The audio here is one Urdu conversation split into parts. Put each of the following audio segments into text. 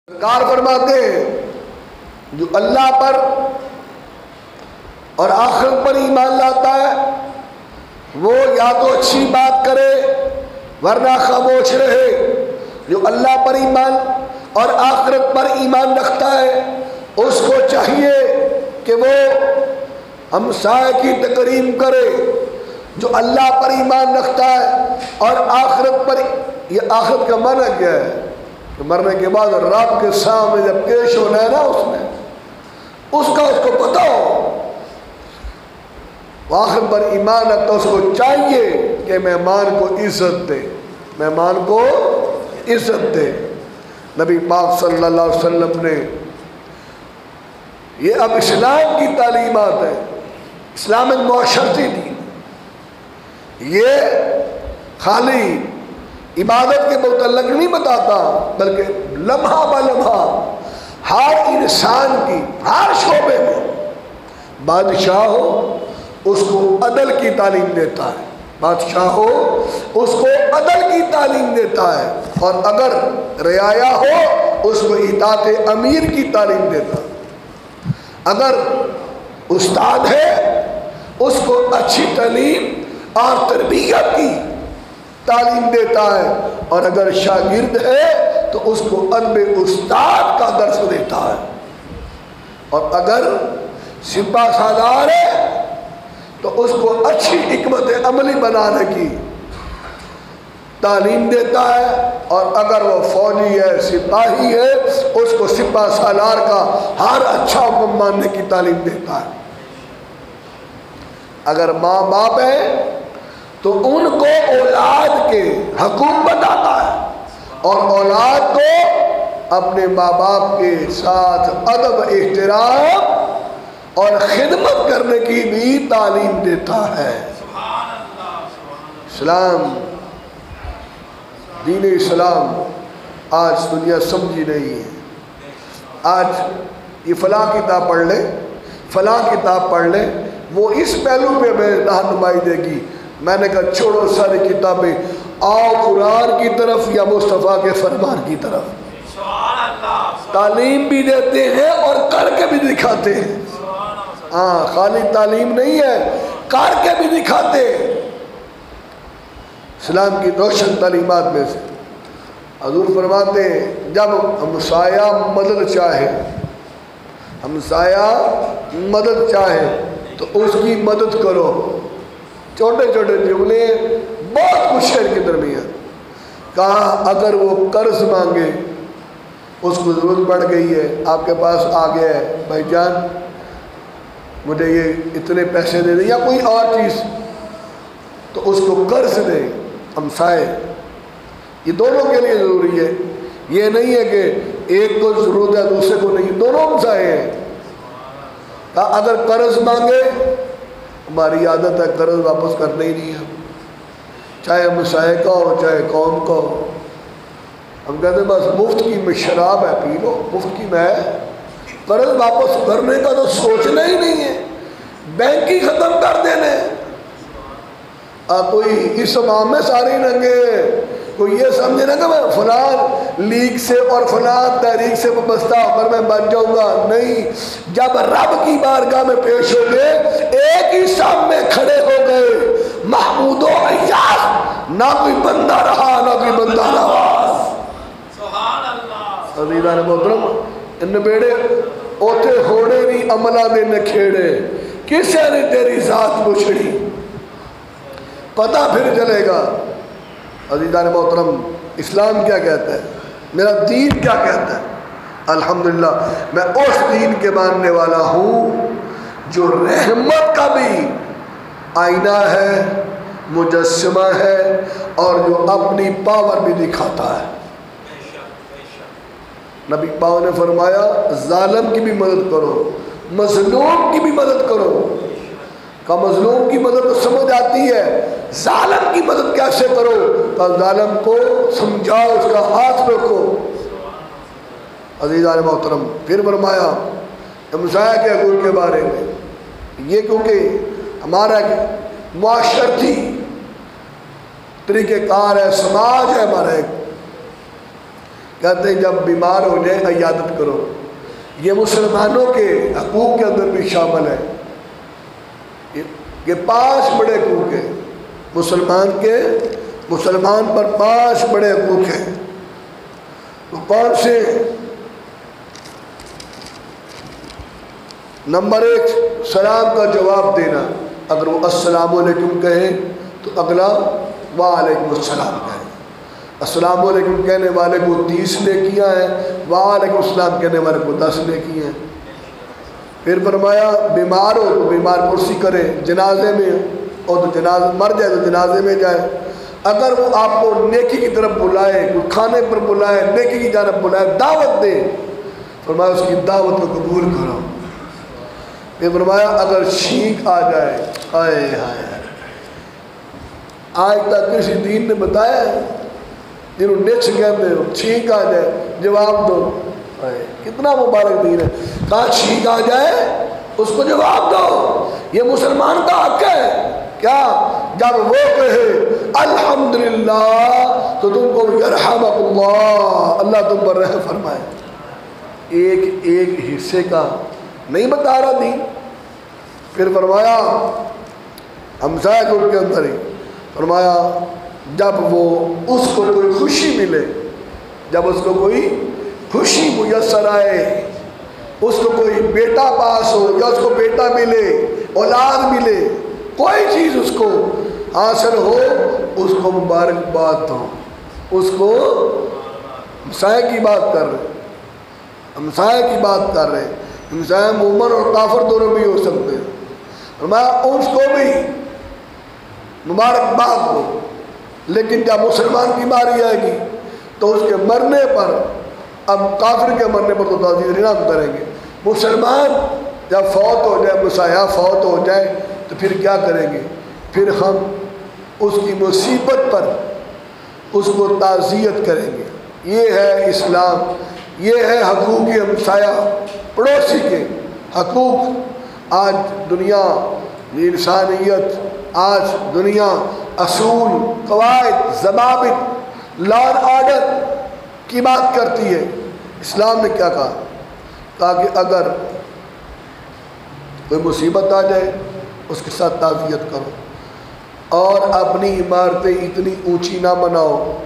سرکار فرماتے ہیں جو اللہ پر اور آخرت پر ایمان لاتا ہے وہ یا تو اچھی بات کرے ورنہ خاموش رہے۔ جو اللہ پر ایمان اور آخرت پر ایمان رکھتا ہے اس کو چاہیے کہ وہ ہمسائے کی تکریم کرے۔ جو اللہ پر ایمان رکھتا ہے اور آخرت پر، یہ آخرت کا معنی کیا ہے؟ کہ مرنے کے بعد رب کے سامنے جب پیش ہونا ہے نا اس کو پتہ ہو، وہ آخرت پر ایمان رکھتا اس کو چاہیے کہ مہمان کو عزت دے، مہمان کو عزت دے۔ نبی پاک صلی اللہ علیہ وسلم نے، یہ اب اسلام کی تعلیمات ہے، اسلام ایک معاشرتی دین، یہ خالی عبادت کے متعلق نہیں بتاتا بلکہ لمحہ بہ لمحہ ہر انسان کی ہر شعبے میں، بادشاہ ہو اس کو عدل کی تعلیم دیتا ہے، بادشاہ ہو اس کو عدل کی تعلیم دیتا ہے، اور اگر رعایا ہو اس کو اطاعت امیر کی تعلیم دیتا ہے، اگر استاد ہے اس کو اچھی تعلیم اور تربیت کی تعلیم دیتا ہے، اور اگر شاگرد ہے تو اس کو ادب استاد کا درس دیتا ہے، اور اگر سپاہ سالار ہے تو اس کو اچھی حکمت عملی بنانے کی تعلیم دیتا ہے، اور اگر وہ فوجی ہے سپاہی ہے اس کو سپاہ سالار کا ہر اچھا حکم ماننے کی تعلیم دیتا ہے۔ اگر ماں باپ ہیں تو ان کو اولاد کے حقوق بتاتا ہے، اور اولاد کو اپنے ماں باپ کے ساتھ ادب احترام اور خدمت کرنے کی بھی تعلیم دیتا ہے۔ اسلام، دین اسلام آج دنیا سمجھی نہیں ہے۔ آج یہ فلاں کتاب پڑھ لے، فلاں کتاب پڑھ لے، وہ اس پہلو پہ ہمیں رہنمائی دے گی۔ میں نے کہا چھوڑو ساری کتابیں، آؤ قرآن کی طرف یا مصطفیٰ کے فرمان کی طرف۔ تعلیم بھی دیتے ہیں اور کر کے بھی دکھاتے ہیں۔ ہاں، خالی تعلیم نہیں ہے، کر کے بھی دکھاتے ہیں۔ اسلام کی روشن تعلیمات میں سے حضور فرماتے ہیں جب ہمسایہ مدد چاہے، ہمسایہ مدد چاہے تو اس کی مدد کرو۔ چھوٹے چھوٹے جملے بہت کچھ شعر کے درمیان کہا، اگر وہ قرض مانگے، اس کو ضرورت پڑ گئی ہے، آپ کے پاس آ گیا ہے، بھائی جان مجھے یہ اتنے پیسے دے دیں یا کوئی اور چیز، تو اس کو قرض دے۔ ہمسائے یہ دونوں کے لیے ضروری ہے، یہ نہیں ہے کہ ایک کو ضرورت ہے دوسرے کو نہیں، دونوں ہمسائے ہیں۔ کہا اگر قرض مانگے، ہماری عادت ہے قرض واپس کرنے ہی نہیں ہے، چاہے ہمسائے کا ہو چاہے قوم کا ہو، ہم کہتے ہیں بس مفت کی شراب ہے پی لو، مفت کی میں قرض واپس کرنے کا تو سوچنا ہی نہیں ہے، بینک ہی ختم کر دینے۔ کوئی اس ماہ میں سارے ننگے، کوئی یہ سمجھے نا کہ میں فلاں لیگ سے اور فلاں تحریک سے وابستہ ہو کر میں بچ جاؤں گا، نہیں۔ جب رب کی بارگاہ میں پیش ہو گئے، ایک ہی صف میں کھڑے ہو گئے، محمود و عیاض، نہ کوئی بندہ رہا نہ کوئی بندہ رہا۔ عزیزان محترم، ان بیڑے اوتھے ہوڑے نہیں عملہ دے نکھیڑے، کسے نے تیری ذات پچھڑی، پتہ پھر چلے گا۔ عزیزان محترم، اسلام کیا کہتا ہے، میرا دین کیا کہتا ہے؟ الحمدللہ میں اس دین کے ماننے والا ہوں جو رحمت کا بھی آئینہ ہے، مجسمہ ہے، اور جو اپنی پاور بھی دکھاتا ہے۔ نبی پاک نے فرمایا ظالم کی بھی مدد کرو، مظلوم کی بھی مدد کرو۔ کہ مظلوم کی مدد تو سمجھ آتی ہے، ظالم کی مدد کیسے کرو؟ کہ ظالم کو سمجھاؤ، اس کا ہاتھ رکھو۔ عزیزان محترم، پھر فرمایا ہمسایہ کے حقوق کے بارے میں، یہ کیونکہ ہمارا طریقہ کار ہے، سماج ہے ہمارا ایک، کہ کہتے ہیں جب بیمار ہو جائے عیادت کرو. یہ مسلمانوں کے حقوق کے اندر بھی شامل ہے. یہ 5 بڑے حقوق ہیں مسلمان پر 5 بڑے حقوق ہیں. وہ کون سے؟ نمبر 1 سلام کا جواب دینا. اگر وہ السلام علیکم کہیں تو اگلا وعلیکم السلام کہیں. السلام علیکم کہنے والے کو 30 نیکیاں ہیں، وعلیکم السلام کہنے والے کو 10 نیکیاں ہیں. پھر فرمایا بیمار ہو تو بیمار کرسی کرے، جنازے میں اور تو جنازہ مر جائے تو جنازے میں جائے. اگر وہ آپ کو نیکی کی طرف بلائے، کوئی کھانے پر بلائے، نیکی کی جانب بلائے، دعوت دے، فرمایا اس کی دعوت کو قبول کرو. پھر فرمایا اگر چھینک آ جائے، ہائے ہائے، آج تک کسی دین نے بتایا ہے جنہوں نچ کہتے ہو چھینک آ جائے جواب دو؟ کتنا مبارک دین ہے. کہاں چھینک آ جائے اس کو جواب دو. یہ مسلمان کا حق ہے. کیا؟ جب وہ کہے الحمدللہ تو تم کو یرحمک اللہ، اللہ تم پر رحم فرمائے. ایک حصے کا نہیں بتا رہا دین. پھر فرمایا ہمسایہ گروپ کے اندر ہی فرمایا جب وہ اس کو کوئی خوشی ملے، جب اس کو کوئی خوشی میسر آئے، اس کو کوئی بیٹا پاس ہو یا اس کو بیٹا ملے، اولاد ملے، کوئی چیز اس کو حاصل ہو، اس کو مبارکباد دو. اس کو ہمسایہ کی بات کر رہے، ہمسایہ کی بات کر رہے. ہمسایہ مومن اور کافر دونوں بھی ہو سکتے ہیں. فرمایا اس کو بھی مبارکباد دو. لیکن جب مسلمان کی باری آئے گی تو اس کے مرنے پر، اب کافر کے مرنے پر تو تعزیت نہیں ہم کریں گے. مسلمان جب فوت ہو جائے، مسیحا فوت ہو جائے تو پھر کیا کریں گے؟ پھر ہم اس کی مصیبت پر اس کو تعزیت کریں گے. یہ ہے اسلام، یہ ہے حقوق ہمسایہ پڑوسی کے حقوق. آج دنیا انسانیت، آج دنیا اصول، قواعد، ضوابط، لا اینڈ آرڈر کی بات کرتی ہے. اسلام نے کیا کہا؟ تاکہ اگر کوئی مصیبت آ جائے اس کے ساتھ تعزیت کرو، اور اپنی عمارتیں اتنی اونچی نہ بناؤ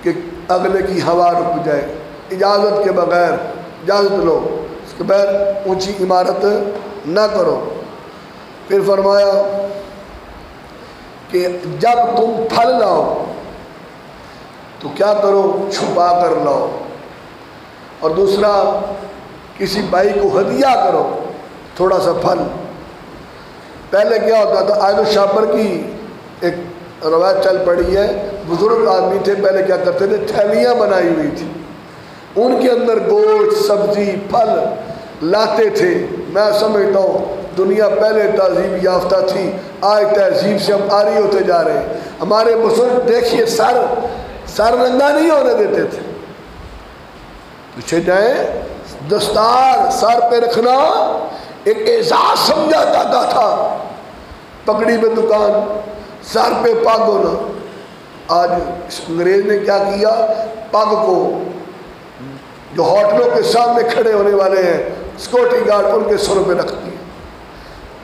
کہ اگلے کی ہوا رک جائے. اجازت کے بغیر، اجازت لو، اس کے بغیر اونچی عمارت نہ کرو. پھر فرمایا کہ جب تم پھل لاؤ تو کیا کرو؟ چھپا کر لاؤ. اور دوسرا کسی بھائی کو ہدیہ کرو تھوڑا سا پھل. پہلے کیا ہوتا تھا؟ آئل شاپر کی ایک روایت چل پڑی ہے، بزرگ آدمی تھے پہلے کیا کرتے تھے؟ تھیلیاں بنائی ہوئی تھی، ان کے اندر گوشت، سبزی، پھل لاتے تھے. میں سمجھتا ہوں دنیا پہلے تہذیب یافتہ تھی، آج تہذیب سے ہم آری ہوتے جا رہے ہیں. ہمارے بزرگ دیکھیے سر ننگا نہیں ہونے دیتے تھے. پیچھے جائیں، دستار سر پہ رکھنا ایک اعزاز سمجھا جاتا تھا. پگڑی میں دکان، سر پہ پگ ہونا. آج اس انگریز نے کیا کیا؟ پگ کو جو ہوٹلوں کے سامنے کھڑے ہونے والے ہیں سیکورٹی گارڈ، ان کے سروں پہ رکھ دیا.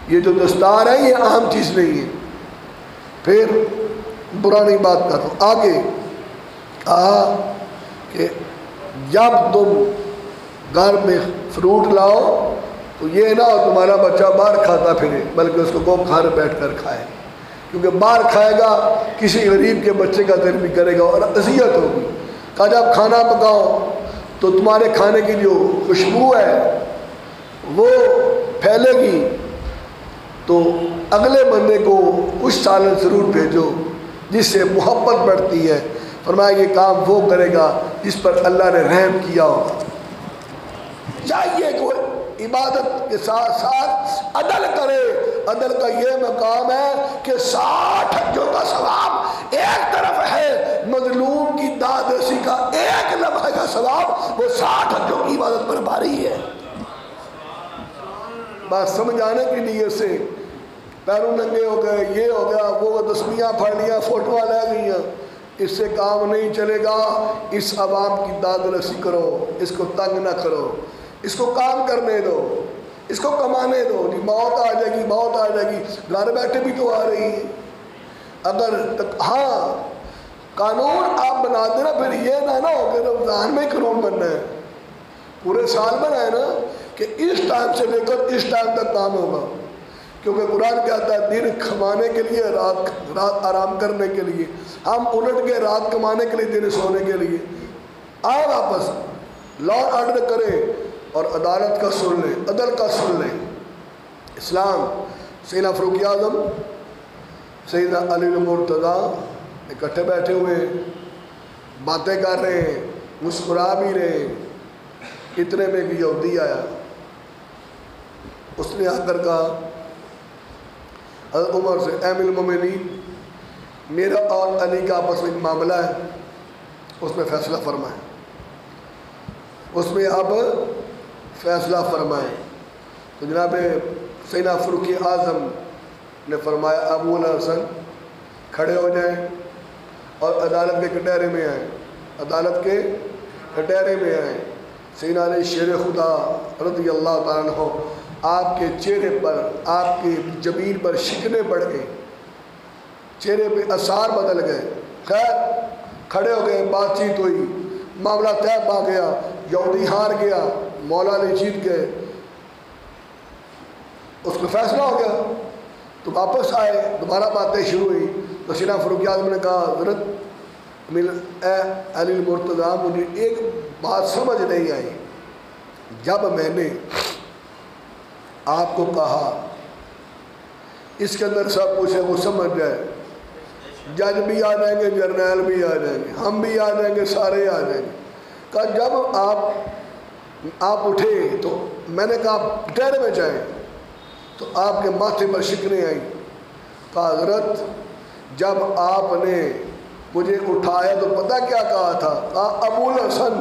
یہ جو دستار ہے یہ عام چیز نہیں ہے. پھر برا نہیں بات کر رہا ہوں. آگے کہا کہ جب تم گھر میں فروٹ لاؤ تو یہ نہ ہو تمہارا بچہ باہر کھاتا پھرے، بلکہ اس کو گھر بیٹھ کر کھائے. کیونکہ باہر کھائے گا کسی غریب کے بچے کا دل بھی کرے گا اور اذیت ہوگی. کہا جب کھانا پکاؤ تو تمہارے کھانے کی جو خوشبو ہے وہ پھیلے گی، تو اگلے بندے کو کچھ سالن ضرور بھیجو جس سے محبت بڑھتی ہے. فرمایا یہ کام وہ کرے گا جس پر اللہ نے رحم کیا ہوگا. چاہیے کہ عبادت کے ساتھ ساتھ عدل کرے. عدل کا یہ مقام ہے کہ 60 حجوں کا ثواب ایک طرف ہے، مظلوم کی داد رسی کا ایک لمحے کا ثواب وہ 60 حجوں کی عبادت پر بھاری ہے. بات سمجھ آنے کی نیت سے پیروں ننگے ہو گئے، یہ ہو گیا، وہ تسبیحاں پڑھ لیا، فوٹوਆਂ لے گئیاں، اس سے کام نہیں چلے گا، اس عوام کی داد رسی کرو، اس کو تنگ نہ کرو، اس کو کام کرنے دو، اس کو کمانے دو۔ موت آ جائے گی، موت آ جائے گی، گھر بیٹھے بھی تو آ رہی ہے۔ اگر ہاں قانون آپ بنا دینا، پھر یہ نہ ہو کہ رمضان میں قانون بننا ہے، پورے سال بنائے نا کہ اس ٹائم سے لے کر اس ٹائم تک کام ہوگا، کیونکہ قرآن کہتا ہے دن کمانے کے لیے، رات آرام کرنے کے لیے۔ ہم الٹ کے رات کمانے کے لیے، دن سونے کے لیے۔ آئے واپس لا آرڈر کریں اور عدالت کا سن لیں، عدل کا سن لیں۔ اسلام سیدنا فاروق اعظم، سیدنا علی المرتضیٰ اکٹھے بیٹھے ہوئے باتیں کر رہے ہیں، مسکرا بھی رہے ہیں۔ اتنے میں ایک یہودی آیا، اس نے آ کر کہا حضرت عمر سے، اے امیر المومنین، میرا اور علی کا آپس میں ایک معاملہ ہے، اس میں فیصلہ فرمائیں، اس میں آپ فیصلہ فرمائیں۔ تو جناب سیدنا فاروق اعظم نے فرمایا ابو الحسن کھڑے ہو جائیں اور عدالت کے کٹہرے میں آئیں، عدالت کے کٹہرے میں آئیں۔ سیدنا علی شیر خدا رضی اللہ تعالیٰ عنہ، آپ کے چہرے پر، آپ کی جبین پر شکنیں پڑ گئیں، چہرے پہ آثار بدل گئے۔ خیر کھڑے ہو گئے، بات چیت ہوئی، معاملہ طے پا گیا، یہودی ہار گیا، مولا علی جیت گئے، اس کو فیصلہ ہو گیا۔ تو واپس آئے، دوبارہ باتیں شروع ہوئی۔ تو سیدنا فاروق اعظم نے کہا حضرت اے علی المرتضیٰ، مجھے ایک بات سمجھ نہیں آئی، جب میں نے آپ کو کہا اس کے اندر سب کچھ ہے، وہ سمجھ جائے، جج بھی آ جائیں گے، جرنیل بھی آ جائیں گے، ہم بھی آ جائیں گے، سارے آ جائیں گے۔ کہا جب آپ اٹھے تو میں نے کہا کٹہرے میں جائیں، تو آپ کے ماتھے پر شکنیں آئیں۔ کہا حضرت جب آپ نے مجھے اٹھایا تو پتہ کیا کہا تھا؟ کہا ابو الحسن،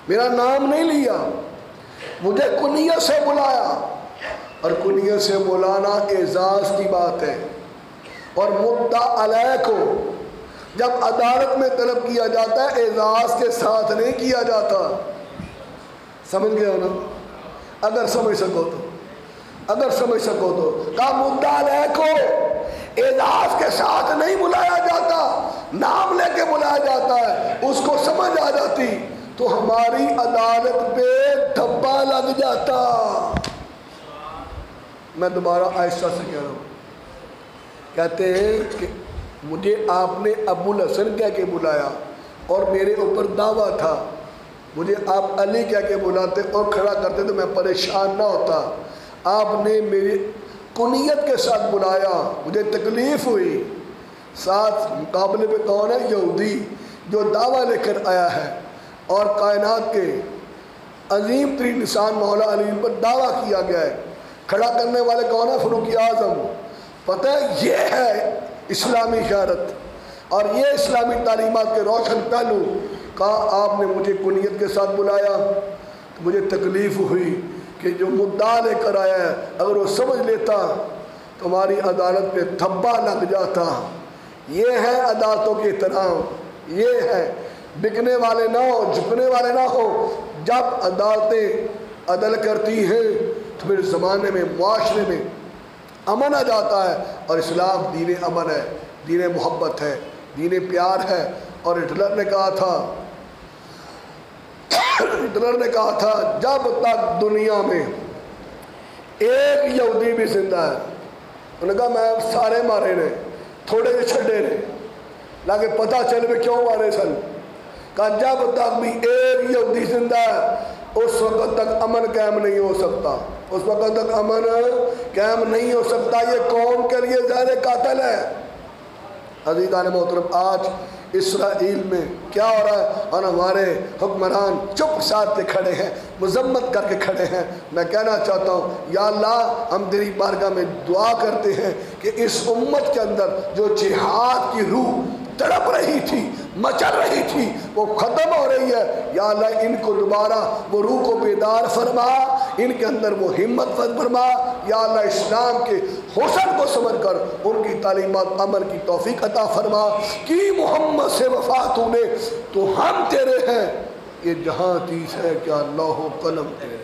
میرا نام نہیں لیا، مجھے کنیت سے بلایا، اور کنیت سے بلانا اعزاز کی بات ہے، اور مدعا علیہ کو جب عدالت میں طلب کیا جاتا ہے اعزاز کے ساتھ نہیں کیا جاتا۔ سمجھ گئے ہو نا؟ اگر سمجھ سکو تو، اگر سمجھ سکو تو۔ کہا مدعا علیہ کو اعزاز کے ساتھ نہیں بلایا جاتا، نام لے کے بلایا جاتا ہے، اس کو سمجھ آ جاتی تو ہماری عدالت پہ دھبا لگ جاتا۔ میں دوبارہ آہستہ سے کہہ رہا ہوں، کہتے ہیں کہ مجھے آپ نے ابو الحسن کہہ کے بلایا اور میرے اوپر دعویٰ تھا، مجھے آپ علی کہہ کے بلاتے اور کھڑا کرتے تو میں پریشان نہ ہوتا۔ آپ نے میری کنیت کے ساتھ بلایا، مجھے تکلیف ہوئی۔ ساتھ مقابلے پہ کون ہے؟ یہودی، جو دعویٰ لے کر آیا ہے، اور کائنات کے عظیم ترین انسان مولا علی پر دعویٰ کیا گیا ہے۔ کھڑا کرنے والے کون ہیں؟ فاروق اعظم۔ پتہ ہے یہ ہے اسلامی غیرت اور یہ اسلامی تعلیمات کے روشن پہلو۔ کہا آپ نے مجھے کنیت کے ساتھ بلایا تو مجھے تکلیف ہوئی کہ جو مدعا لے کر آیا ہے اگر وہ سمجھ لیتا تو ہماری عدالت پہ دھبا لگ جاتا۔ یہ ہے عدالتوں کے احترام، یہ ہے بکنے والے نہ ہو، جھکنے والے نہ ہو۔ جب عدالتیں عدل کرتی ہیں تو پھر زمانے میں، معاشرے میں امن آ جاتا ہے، اور اسلام دین امن ہے، دین محبت ہے، دین پیار ہے۔ اور ہٹلر نے کہا تھا جب تک دنیا میں ایک یہودی بھی زندہ ہے، انہوں نے کہا میں سارے مارے نے، تھوڑے سے چھڑے نے، لیکن پتہ چل بھی کیوں مارے سن۔ کہا جب تک بھی ایک یہودی زندہ ہے اس وقت تک امن قائم نہیں ہو سکتا، اس وقت تک امن قائم نہیں ہو سکتا۔ یہ قوم کے لیے زہر قاتل ہے۔ عزیزان محترم، آج اسرائیل میں کیا ہو رہا ہے اور ہمارے حکمران چپ ساتھ کھڑے ہیں، مذمت کر کے کھڑے ہیں۔ میں کہنا چاہتا ہوں یا اللہ، ہم تیری بارگاہ میں دعا کرتے ہیں کہ اس امت کے اندر جو جہاد کی روح تڑپ رہی تھی، مچل رہی تھی، وہ ختم ہو رہی ہے۔ یا اللہ ان کو دوبارہ وہ روح کو بیدار فرما، ان کے اندر وہ ہمت فرما۔ یا اللہ اسلام کے حسن کو سمجھ کر ان کی تعلیمات عمل کی توفیق عطا فرما۔ کی محمد سے وفا تو نے تو ہم تیرے ہیں، یہ جہاں تیس ہے کیا لوح و قلم تیرے۔